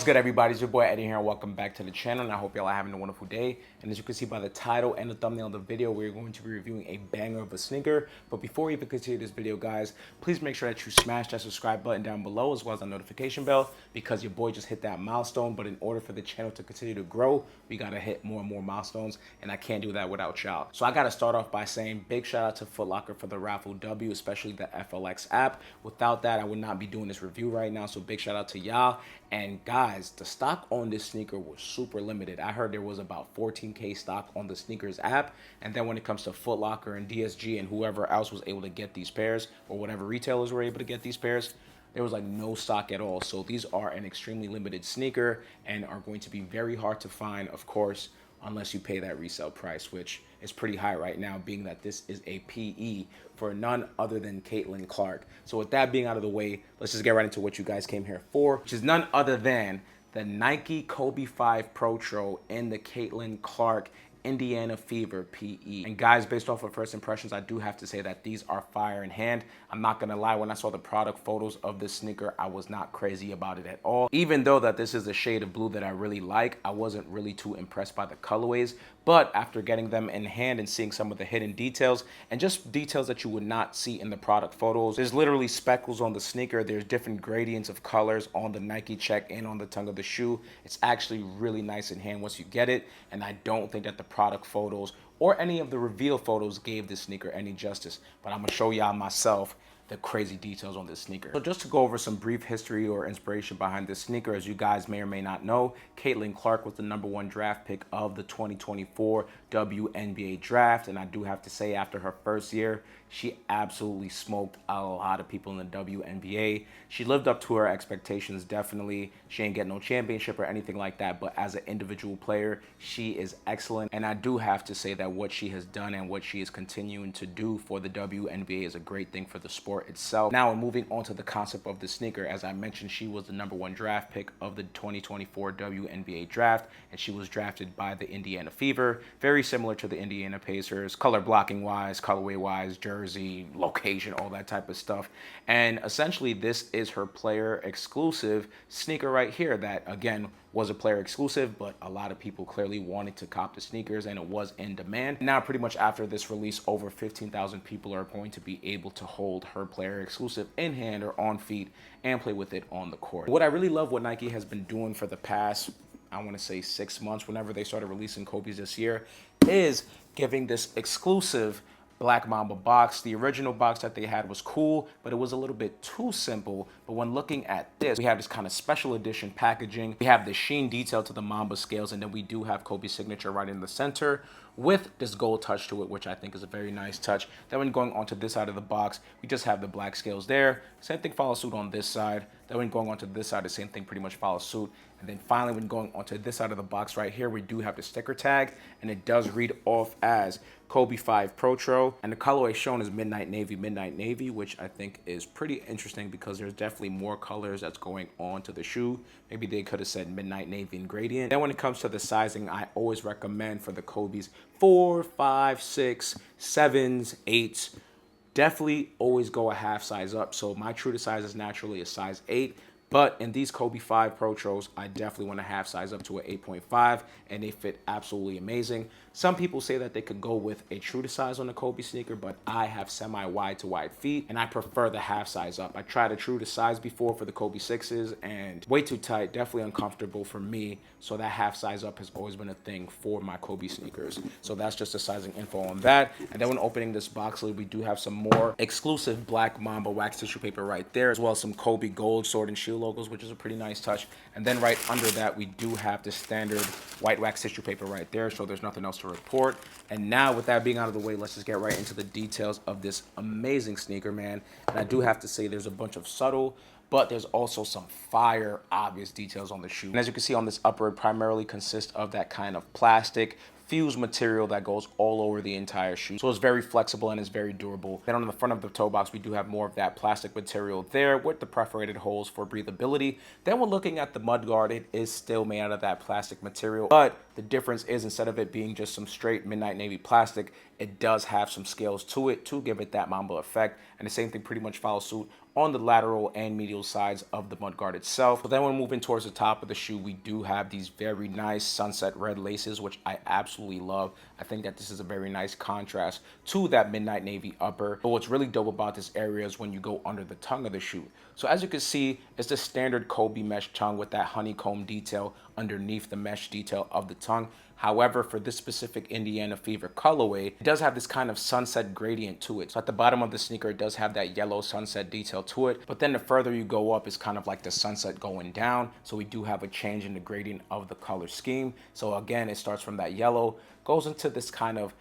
What's good, everybody? It's your boy Eddie here, and welcome back to the channel, and I hope y'all are having a wonderful day. And as you can see by the title and the thumbnail of the video, we're going to be reviewing a banger of a sneaker. But before we even continue this video, guys, please make sure that you smash that subscribe button down below as well as the notification bell, because your boy just hit that milestone. But in order for the channel to continue to grow, we gotta hit more and more milestones, and I can't do that without y'all. So I gotta start off by saying big shout out to Foot Locker for the raffle W, especially the FLX app. Without that, I would not be doing this review right now, so big shout out to y'all. And guys, the stock on this sneaker was super limited. I heard there was about 14K stock on the sneakers app. And then when it comes to Foot Locker and DSG and whoever else was able to get these pairs, or whatever retailers were able to get these pairs, there was like no stock at all. So these are an extremely limited sneaker and are going to be very hard to find, of course, unless you pay that resale price, which is pretty high right now, being that this is a PE for none other than Caitlin Clark. So with that being out of the way, let's just get right into what you guys came here for, which is none other than the Nike Kobe 5 Protro in the Caitlin Clark Indiana Fever PE. And guys, based off of first impressions, I do have to say that these are fire in hand. I'm not gonna lie, when I saw the product photos of this sneaker, I was not crazy about it at all. Even though that this is a shade of blue that I really like, I wasn't really too impressed by the colorways. But after getting them in hand and seeing some of the hidden details and just details that you would not see in the product photos, there's literally speckles on the sneaker. There's different gradients of colors on the Nike check and on the tongue of the shoe. It's actually really nice in hand once you get it. And I don't think that the product photos or any of the reveal photos gave this sneaker any justice. But I'm gonna show y'all myself the crazy details on this sneaker. So just to go over some brief history or inspiration behind this sneaker, as you guys may or may not know, Caitlin Clark was the #1 draft pick of the 2024 WNBA draft. And I do have to say, after her first year, she absolutely smoked a lot of people in the WNBA. She lived up to her expectations, definitely. She ain't get no championship or anything like that, but as an individual player, she is excellent. And I do have to say that what she has done and what she is continuing to do for the WNBA is a great thing for the sport itself. Now, moving on to the concept of the sneaker, as I mentioned, she was the #1 draft pick of the 2024 WNBA draft, and she was drafted by the Indiana Fever, very similar to the Indiana Pacers, color blocking wise, colorway wise, jersey, location, all that type of stuff. And essentially, this is her player exclusive sneaker right here that, again, was a player exclusive, but a lot of people clearly wanted to cop the sneakers and it was in demand. Now, pretty much after this release, over 15,000 people are going to be able to hold her player exclusive in hand or on feet and play with it on the court. What I really love what Nike has been doing for the past, I want to say 6 months, whenever they started releasing Kobe's this year, is giving this exclusive Black Mamba box. The original box that they had was cool, but it was a little bit too simple. But when looking at this, we have this kind of special edition packaging. We have the sheen detail to the Mamba scales, and then we do have Kobe's signature right in the center with this gold touch to it, which I think is a very nice touch. Then when going onto this side of the box, we just have the black scales there. Same thing follows suit on this side. Then when going onto this side, the same thing pretty much follows suit. And then finally, when going onto this side of the box right here, we do have the sticker tag, and it does read off as Kobe 5 Protro. And the colorway shown is Midnight Navy, which I think is pretty interesting because there's definitely more colors that's going on to the shoe. Maybe they could have said Midnight Navy and Gradient. Then when it comes to the sizing, I always recommend for the Kobe's 4, 5, 6, 7s, 8s, definitely always go a half size up. So my true to size is naturally a size 8. But in these Kobe 5 Protros, I definitely want to half size up to an 8.5, and they fit absolutely amazing. Some people say that they could go with a true to size on the Kobe sneaker, but I have semi-wide to wide feet, and I prefer the half size up. I tried a true to size before for the Kobe 6s, and way too tight, definitely uncomfortable for me. So that half size up has always been a thing for my Kobe sneakers. So that's just the sizing info on that. And then when opening this box lid, we do have some more exclusive Black Mamba wax tissue paper right there, as well as some Kobe gold sword and shield logos, which is a pretty nice touch. And then right under that, we do have the standard white wax tissue paper right there, so there's nothing else to report. And now, with that being out of the way, let's just get right into the details of this amazing sneaker, man. And I do have to say there's a bunch of subtle, but there's also some fire obvious details on the shoe. And as you can see on this upper, it primarily consists of that kind of plastic fused material that goes all over the entire shoe. So it's very flexible and it's very durable. Then on the front of the toe box, we do have more of that plastic material there with the perforated holes for breathability. Then when looking at the mudguard, it is still made out of that plastic material, but the difference is instead of it being just some straight Midnight Navy plastic, it does have some scales to it to give it that Mamba effect. And the same thing pretty much follows suit on the lateral and medial sides of the mudguard itself. But then when moving towards the top of the shoe, we do have these very nice sunset red laces, which I absolutely love. I think that this is a very nice contrast to that midnight navy upper. But what's really dope about this area is when you go under the tongue of the shoe. So as you can see, it's the standard Kobe mesh tongue with that honeycomb detail underneath the mesh detail of the tongue. However, for this specific Indiana Fever colorway, it does have this kind of sunset gradient to it. So at the bottom of the sneaker, it does have that yellow sunset detail to it. But then the further you go up, it's kind of like the sunset going down. So we do have a change in the gradient of the color scheme. So again, it starts from that yellow, goes into this kind of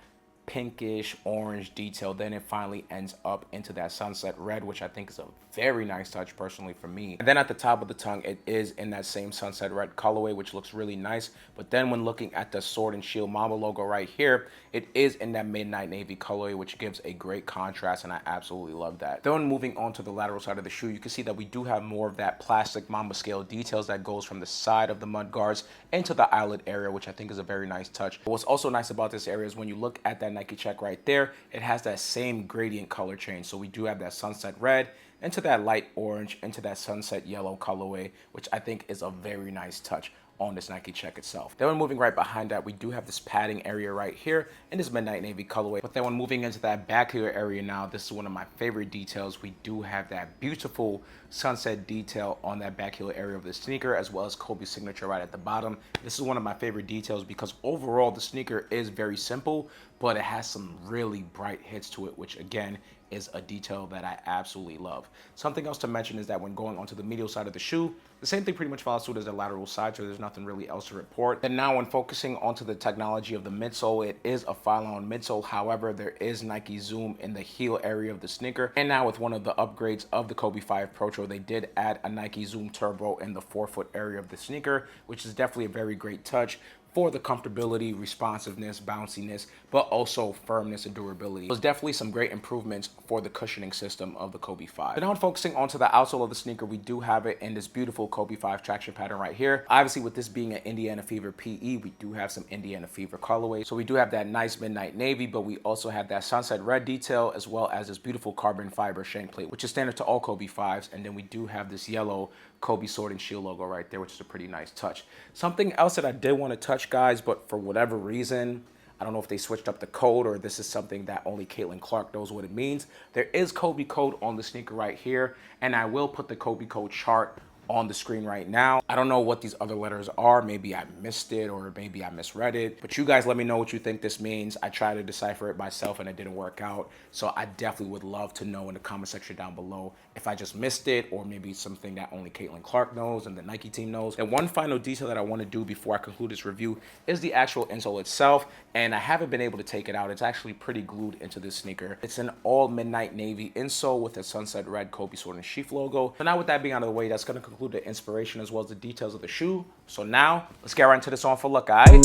pinkish orange detail, then it finally ends up into that sunset red, which I think is a very nice touch personally for me. And then at the top of the tongue, it is in that same sunset red colorway, which looks really nice. But then when looking at the sword and shield Mamba logo right here, it is in that midnight navy colorway, which gives a great contrast, and I absolutely love that. Then moving on to the lateral side of the shoe, you can see that we do have more of that plastic Mamba scale details that goes from the side of the mud guards into the eyelet area, which I think is a very nice touch. But what's also nice about this area is when you look at that Nike check right there, it has that same gradient color change. So we do have that sunset red into that light orange into that sunset yellow colorway, which I think is a very nice touch on this Nike check itself. Then when moving right behind that, we do have this padding area right here in this midnight navy colorway. But then when moving into that back heel area now, this is one of my favorite details. We do have that beautiful sunset detail on that back heel area of the sneaker, as well as Kobe's signature right at the bottom. This is one of my favorite details because overall the sneaker is very simple, but it has some really bright hits to it, which again is a detail that I absolutely love. Something else to mention is that when going onto the medial side of the shoe, the same thing pretty much follows suit as the lateral side, so there's nothing really else to report. Then now when focusing onto the technology of the midsole, it is a Phylon midsole. However, there is Nike Zoom in the heel area of the sneaker. And now with one of the upgrades of the Kobe 5 Protro, they did add a Nike Zoom Turbo in the forefoot area of the sneaker, which is definitely a very great touch for the comfortability, responsiveness, bounciness, but also firmness and durability. There's definitely some great improvements for the cushioning system of the Kobe 5. But now focusing onto the outsole of the sneaker, we do have it in this beautiful Kobe 5 traction pattern right here. Obviously, with this being an Indiana Fever PE, we do have some Indiana Fever colorway. So we do have that nice midnight navy, but we also have that sunset red detail, as well as this beautiful carbon fiber shank plate, which is standard to all Kobe 5s. And then we do have this yellow Kobe sword and shield logo right there, which is a pretty nice touch. Something else that I did want to touch, guys, but for whatever reason, I don't know if they switched up the code or this is something that only Caitlin Clark knows what it means. There is Kobe code on the sneaker right here, and I will put the Kobe code chart on the screen right now. I don't know what these other letters are. Maybe I missed it or maybe I misread it, but you guys let me know what you think this means. I tried to decipher it myself and it didn't work out. So I definitely would love to know in the comment section down below if I just missed it or maybe something that only Caitlin Clark knows and the Nike team knows. And one final detail that I want to do before I conclude this review is the actual insole itself. And I haven't been able to take it out. It's actually pretty glued into this sneaker. It's an all midnight navy insole with a sunset red Kobe sword and sheath logo. So now with that being out of the way, that's going to conclude the inspiration as well as the details of the shoe. So now let's get right into this on for look, all right?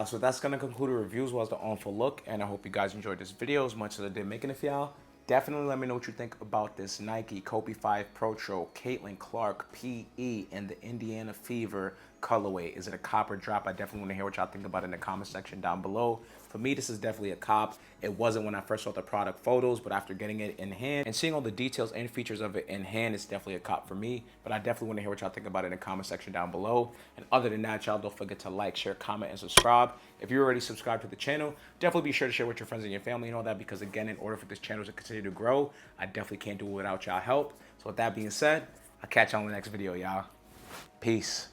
So that's going to conclude the review as well as the on-full look, and I hope you guys enjoyed this video as much as I did making it for y'all. Definitely let me know what you think about this Nike Kobe 5 Protro Caitlin Clark PE in the Indiana Fever colorway. Is it a cop or drop? I definitely want to hear what y'all think about it in the comment section down below. For me, this is definitely a cop. It wasn't when I first saw the product photos, but after getting it in hand and seeing all the details and features of it in hand, it's definitely a cop for me. But I definitely want to hear what y'all think about it in the comment section down below. And other than that, y'all don't forget to like, share, comment, and subscribe. If you're already subscribed to the channel, definitely be sure to share with your friends and your family and all that, because again, in order for this channel to continue to grow, I definitely can't do it without y'all help. So with that being said, I'll catch y'all in the next video, y'all. Peace.